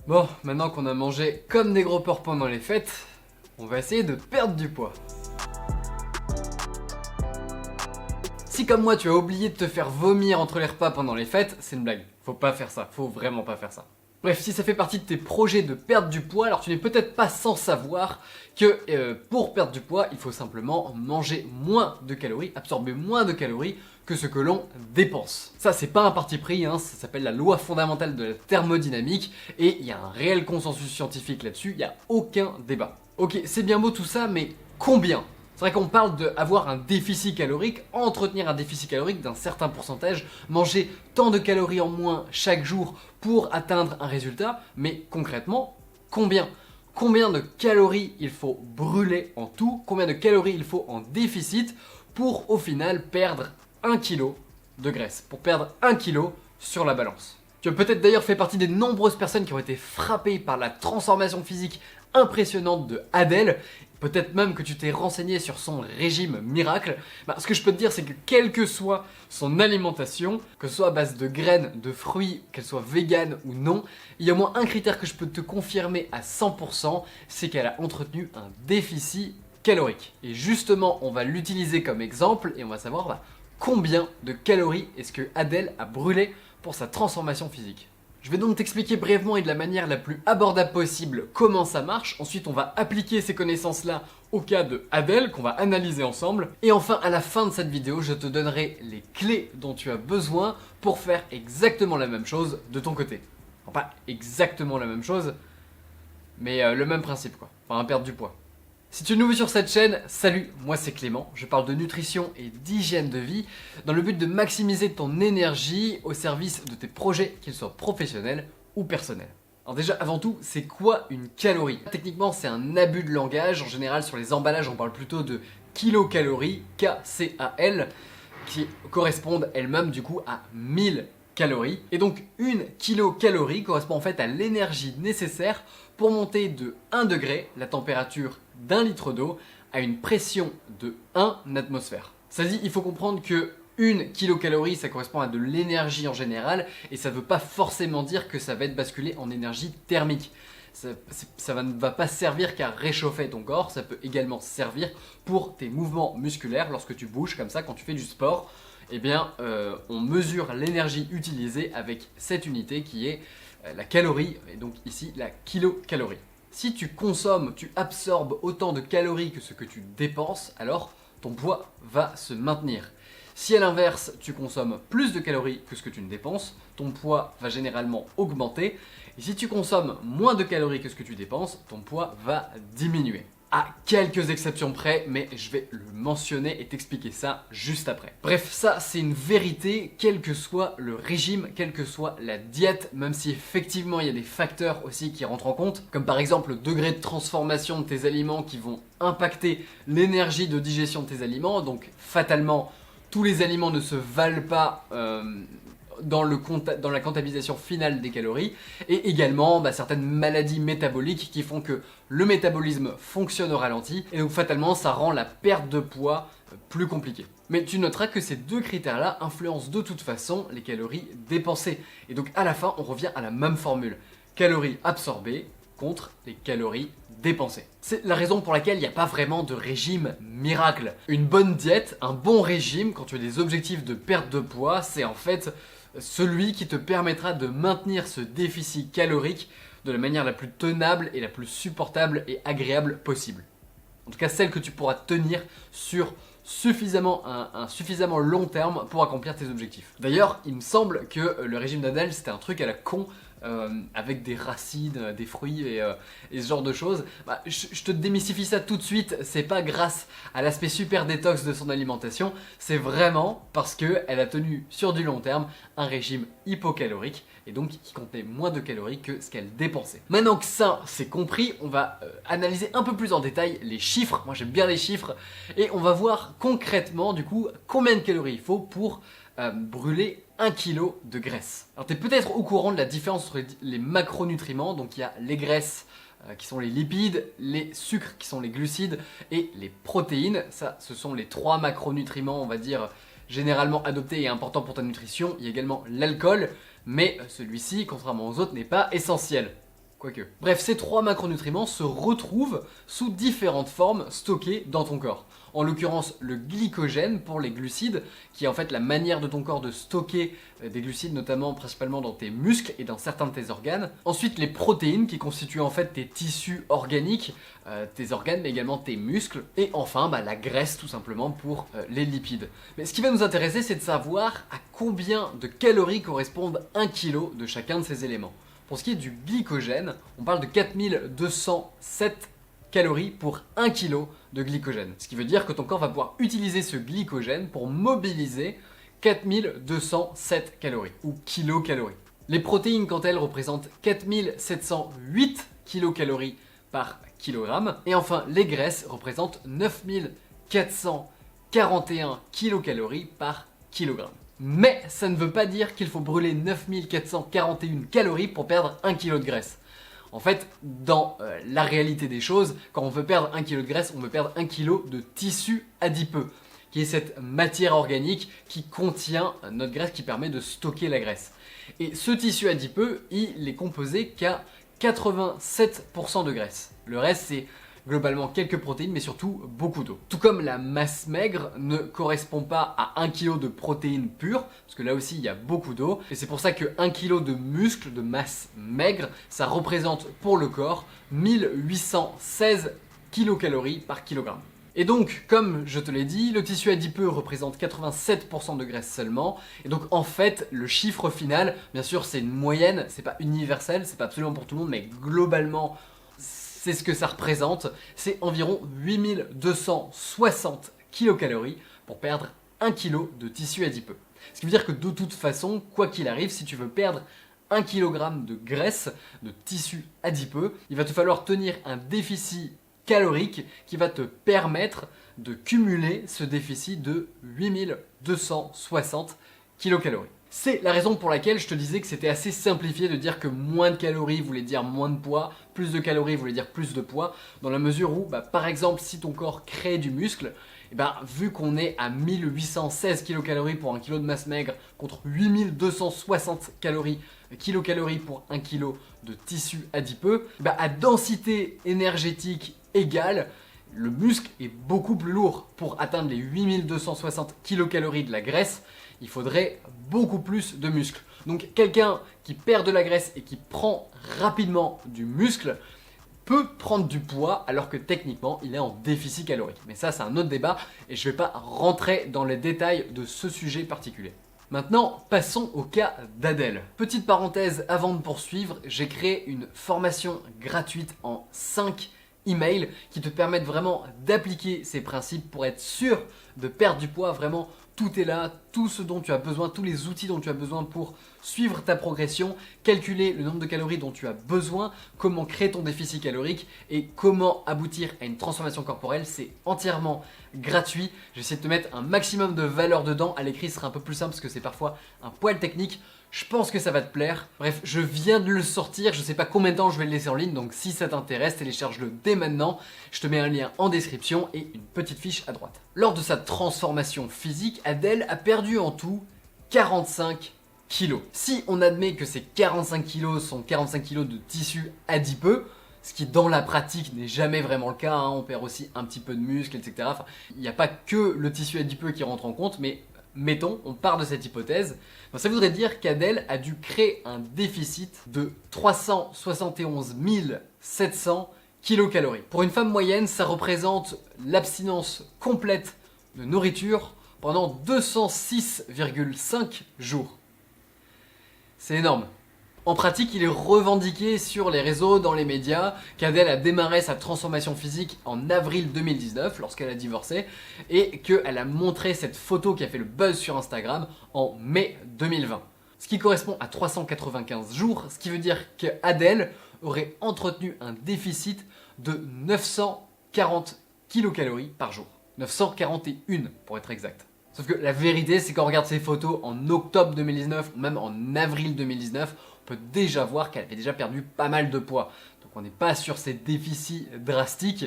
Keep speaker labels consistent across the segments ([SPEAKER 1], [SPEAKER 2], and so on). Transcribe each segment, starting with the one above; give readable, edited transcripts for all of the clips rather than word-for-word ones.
[SPEAKER 1] Bon, maintenant qu'on a mangé comme des gros porcs pendant les fêtes, on va essayer de perdre du poids. Si comme moi tu as oublié de te faire vomir entre les repas pendant les fêtes, c'est une blague. Faut pas faire ça, faut vraiment pas faire ça. Bref, si ça fait partie de tes projets de perdre du poids, alors tu n'es peut-être pas sans savoir que pour perdre du poids, il faut simplement manger moins de calories, absorber moins de calories que ce que l'on dépense. Ça, c'est pas un parti pris, hein, ça s'appelle la loi fondamentale de la thermodynamique et il y a un réel consensus scientifique là-dessus, il n'y a aucun débat. Ok, c'est bien beau tout ça, mais combien ? C'est vrai qu'on parle d'avoir un déficit calorique, entretenir un déficit calorique d'un certain pourcentage, manger tant de calories en moins chaque jour pour atteindre un résultat, mais concrètement, combien ? Combien de calories il faut brûler en tout, combien de calories il faut en déficit pour au final perdre 1 kg de graisse, pour perdre 1 kg sur la balance. Tu as peut-être d'ailleurs fait partie des nombreuses personnes qui ont été frappées par la transformation physique impressionnante de Adèle. Peut-être même que tu t'es renseigné sur son régime miracle. Ce que je peux te dire, c'est que quelle que soit son alimentation, que ce soit à base de graines, de fruits, qu'elle soit végane ou non, il y a au moins un critère que je peux te confirmer à 100%, c'est qu'elle a entretenu un déficit calorique. Et justement, on va l'utiliser comme exemple et on va savoir combien de calories est-ce que Adèle a brûlé pour sa transformation physique. Je vais donc t'expliquer brièvement et de la manière la plus abordable possible comment ça marche. Ensuite, on va appliquer ces connaissances-là au cas de Adèle qu'on va analyser ensemble. Et enfin, à la fin de cette vidéo, je te donnerai les clés dont tu as besoin pour faire exactement la même chose de ton côté. Enfin, pas exactement la même chose, mais le même principe quoi. Enfin, perdre du poids. Si tu es nouveau sur cette chaîne, salut, moi c'est Clément, je parle de nutrition et d'hygiène de vie dans le but de maximiser ton énergie au service de tes projets, qu'ils soient professionnels ou personnels. Alors déjà, avant tout, c'est quoi une calorie ? Techniquement, c'est un abus de langage, en général sur les emballages on parle plutôt de kilocalories, K-C-A-L, qui correspondent elles-mêmes du coup à 1000 calories. Et donc une kilocalorie correspond en fait à l'énergie nécessaire pour monter de 1 degré, la température d'1 litre d'eau, à une pression de 1 atmosphère. Ça dit, il faut comprendre que 1 kilocalorie, ça correspond à de l'énergie en général, et ça ne veut pas forcément dire que ça va être basculé en énergie thermique. Ça ne va pas servir qu'à réchauffer ton corps, ça peut également servir pour tes mouvements musculaires lorsque tu bouges comme ça, quand tu fais du sport. Eh bien, on mesure l'énergie utilisée avec cette unité qui est la calorie, et donc ici la kilocalorie. Si tu consommes, tu absorbes autant de calories que ce que tu dépenses, alors ton poids va se maintenir. Si à l'inverse, tu consommes plus de calories que ce que tu ne dépenses, ton poids va généralement augmenter. Et si tu consommes moins de calories que ce que tu dépenses, ton poids va diminuer. À quelques exceptions près, mais je vais le mentionner et t'expliquer ça juste après. Bref, ça c'est une vérité, quel que soit le régime, quelle que soit la diète, même si effectivement il y a des facteurs aussi qui rentrent en compte, comme par exemple le degré de transformation de tes aliments qui vont impacter l'énergie de digestion de tes aliments, donc fatalement tous les aliments ne se valent pas dans la comptabilisation finale des calories, et également certaines maladies métaboliques qui font que le métabolisme fonctionne au ralenti, et donc fatalement ça rend la perte de poids plus compliquée. Mais tu noteras que ces deux critères-là influencent de toute façon les calories dépensées, et donc à la fin on revient à la même formule, calories absorbées contre les calories dépensées. C'est la raison pour laquelle il n'y a pas vraiment de régime miracle. Une bonne diète, un bon régime, quand tu as des objectifs de perte de poids, c'est en fait celui qui te permettra de maintenir ce déficit calorique de la manière la plus tenable et la plus supportable et agréable possible. En tout cas, celle que tu pourras tenir sur un suffisamment long terme pour accomplir tes objectifs. D'ailleurs, il me semble que le régime d'Adèle, c'était un truc à la con, avec des racines, des fruits et ce genre de choses. Je te démystifie ça tout de suite, c'est pas grâce à l'aspect super détox de son alimentation, c'est vraiment parce qu'elle a tenu sur du long terme un régime hypocalorique et donc qui contenait moins de calories que ce qu'elle dépensait. Maintenant que ça c'est compris, on va analyser un peu plus en détail les chiffres, moi j'aime bien les chiffres, et on va voir concrètement du coup combien de calories il faut pour brûler 1 kg de graisse. Alors tu es peut-être au courant de la différence entre les macronutriments, donc il y a les graisses qui sont les lipides, les sucres qui sont les glucides et les protéines. Ça, ce sont les 3 macronutriments, on va dire, généralement adoptés et importants pour ta nutrition. Il y a également l'alcool, mais celui-ci, contrairement aux autres, n'est pas essentiel. Quoique. Bref, ces 3 macronutriments se retrouvent sous différentes formes stockées dans ton corps. En l'occurrence, le glycogène pour les glucides, qui est en fait la manière de ton corps de stocker des glucides, notamment principalement dans tes muscles et dans certains de tes organes. Ensuite, les protéines, qui constituent en fait tes tissus organiques, tes organes, mais également tes muscles. Et enfin, la graisse, tout simplement, pour les lipides. Mais ce qui va nous intéresser, c'est de savoir à combien de calories correspondent 1 kg de chacun de ces éléments. Pour ce qui est du glycogène, on parle de 4207 calories pour 1 kg de glycogène. Ce qui veut dire que ton corps va pouvoir utiliser ce glycogène pour mobiliser 4207 calories, ou kilocalories. Les protéines, quant à elles, représentent 4708 kilocalories par kilogramme. Et enfin, les graisses représentent 9441 kilocalories par kilogramme. Mais ça ne veut pas dire qu'il faut brûler 9441 calories pour perdre 1 kg de graisse. En fait, dans la réalité des choses, quand on veut perdre 1 kg de graisse, on veut perdre 1 kg de tissu adipeux, qui est cette matière organique qui contient notre graisse, qui permet de stocker la graisse. Et ce tissu adipeux, il est composé qu'à 87% de graisse. Le reste, c'est globalement quelques protéines, mais surtout beaucoup d'eau. Tout comme la masse maigre ne correspond pas à 1 kg de protéines pures, parce que là aussi il y a beaucoup d'eau, et c'est pour ça que 1 kg de muscle, de masse maigre, ça représente pour le corps 1816 kilocalories par kilogramme. Et donc, comme je te l'ai dit, le tissu adipeux représente 87% de graisse seulement, et donc en fait, le chiffre final, bien sûr c'est une moyenne, c'est pas universel, c'est pas absolument pour tout le monde, mais globalement, c'est ce que ça représente, c'est environ 8260 kilocalories pour perdre 1 kg de tissu adipeux. Ce qui veut dire que de toute façon, quoi qu'il arrive, si tu veux perdre 1 kg de graisse, de tissu adipeux, il va te falloir tenir un déficit calorique qui va te permettre de cumuler ce déficit de 8260 kilocalories. C'est la raison pour laquelle je te disais que c'était assez simplifié de dire que moins de calories voulait dire moins de poids, plus de calories voulait dire plus de poids, dans la mesure où, par exemple, si ton corps crée du muscle, vu qu'on est à 1816 kilocalories pour 1 kg de masse maigre contre 8260 kilocalories pour 1 kg de tissu adipeux, à densité énergétique égale, le muscle est beaucoup plus lourd. Pour atteindre les 8260 kilocalories de la graisse, il faudrait beaucoup plus de muscle. Donc quelqu'un qui perd de la graisse et qui prend rapidement du muscle peut prendre du poids alors que techniquement il est en déficit calorique. Mais ça c'est un autre débat et je ne vais pas rentrer dans les détails de ce sujet particulier. Maintenant, passons au cas d'Adèle. Petite parenthèse avant de poursuivre, j'ai créé une formation gratuite en 5 emails qui te permettent vraiment d'appliquer ces principes pour être sûr de perdre du poids. Vraiment, tout est là, tout ce dont tu as besoin, tous les outils dont tu as besoin pour suivre ta progression, calculer le nombre de calories dont tu as besoin, comment créer ton déficit calorique et comment aboutir à une transformation corporelle. C'est entièrement gratuit. J'essaie de te mettre un maximum de valeur dedans. À l'écrit, ce sera un peu plus simple parce que c'est parfois un poil technique. Je pense que ça va te plaire. Bref, je viens de le sortir, je sais pas combien de temps je vais le laisser en ligne, donc si ça t'intéresse, télécharge-le dès maintenant. Je te mets un lien en description et une petite fiche à droite. Lors de sa transformation physique, Adèle a perdu en tout 45 kilos. Si on admet que ces 45 kilos sont 45 kilos de tissu adipeux, ce qui dans la pratique n'est jamais vraiment le cas, on perd aussi un petit peu de muscle, etc. Enfin, il n'y a pas que le tissu adipeux qui rentre en compte, mais mettons, on part de cette hypothèse, ça voudrait dire qu'Adèle a dû créer un déficit de 371 700 kilocalories. Pour une femme moyenne, ça représente l'abstinence complète de nourriture pendant 206,5 jours. C'est énorme. En pratique, il est revendiqué sur les réseaux, dans les médias, qu'Adèle a démarré sa transformation physique en avril 2019, lorsqu'elle a divorcé, et qu'elle a montré cette photo qui a fait le buzz sur Instagram en mai 2020. Ce qui correspond à 395 jours, ce qui veut dire qu'Adèle aurait entretenu un déficit de 940 kilocalories par jour. 941 pour être exact. Sauf que la vérité, c'est quand on regarde ces photos en octobre 2019 ou même en avril 2019, on peut déjà voir qu'elle avait déjà perdu pas mal de poids. Donc on n'est pas sur ces déficits drastiques.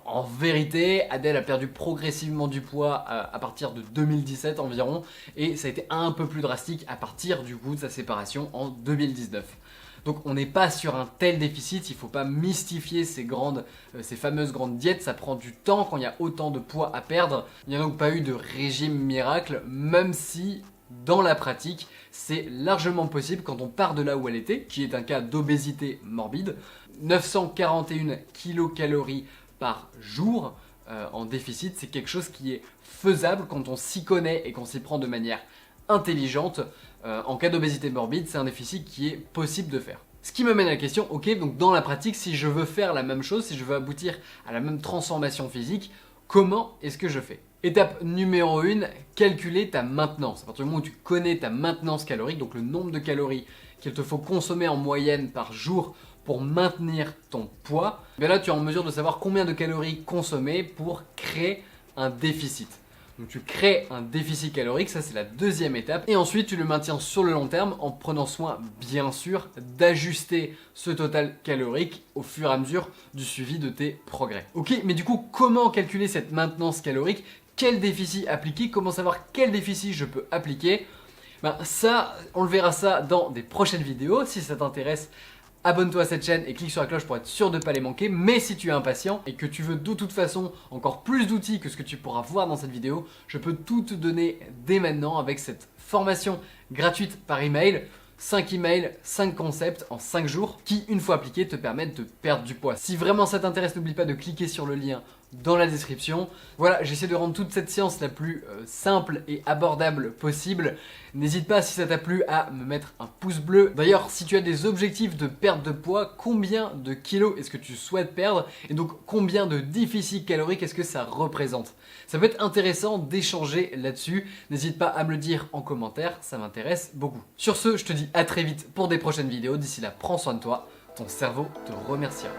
[SPEAKER 1] En vérité, Adèle a perdu progressivement du poids à partir de 2017 environ, et ça a été un peu plus drastique à partir du coup de sa séparation en 2019. Donc on n'est pas sur un tel déficit, il ne faut pas mystifier ces fameuses grandes diètes, ça prend du temps quand il y a autant de poids à perdre. Il n'y a donc pas eu de régime miracle, même si dans la pratique, c'est largement possible quand on part de là où elle était, qui est un cas d'obésité morbide, 941 kilocalories par jour en déficit, c'est quelque chose qui est faisable quand on s'y connaît et qu'on s'y prend de manière intelligente. En cas d'obésité morbide, c'est un déficit qui est possible de faire. Ce qui me mène à la question, ok, donc dans la pratique, si je veux faire la même chose, si je veux aboutir à la même transformation physique, comment est-ce que je fais ? Étape numéro 1, calculer ta maintenance. À partir du moment où tu connais ta maintenance calorique, donc le nombre de calories qu'il te faut consommer en moyenne par jour pour maintenir ton poids, bien là tu es en mesure de savoir combien de calories consommer pour créer un déficit. Donc tu crées un déficit calorique, ça c'est la deuxième étape. Et ensuite tu le maintiens sur le long terme en prenant soin bien sûr d'ajuster ce total calorique au fur et à mesure du suivi de tes progrès. Ok, mais du coup comment calculer cette maintenance calorique ? Quel déficit appliquer ? Comment savoir quel déficit je peux appliquer ? Ben ça, on le verra ça dans des prochaines vidéos. Si ça t'intéresse, abonne-toi à cette chaîne et clique sur la cloche pour être sûr de ne pas les manquer. Mais si tu es impatient et que tu veux de toute façon encore plus d'outils que ce que tu pourras voir dans cette vidéo, je peux tout te donner dès maintenant avec cette formation gratuite par email. 5 emails, 5 concepts en 5 jours qui, une fois appliqués, te permettent de perdre du poids. Si vraiment ça t'intéresse, n'oublie pas de cliquer sur le lien dans la description. Voilà, j'essaie de rendre toute cette séance la plus simple et abordable possible. N'hésite pas, si ça t'a plu, à me mettre un pouce bleu. D'ailleurs, si tu as des objectifs de perte de poids, combien de kilos est-ce que tu souhaites perdre? Et donc, combien de déficit calorique est-ce que ça représente? Ça peut être intéressant d'échanger là-dessus. N'hésite pas à me le dire en commentaire, ça m'intéresse beaucoup. Sur ce, je te dis à très vite pour des prochaines vidéos. D'ici là, prends soin de toi, ton cerveau te remerciera.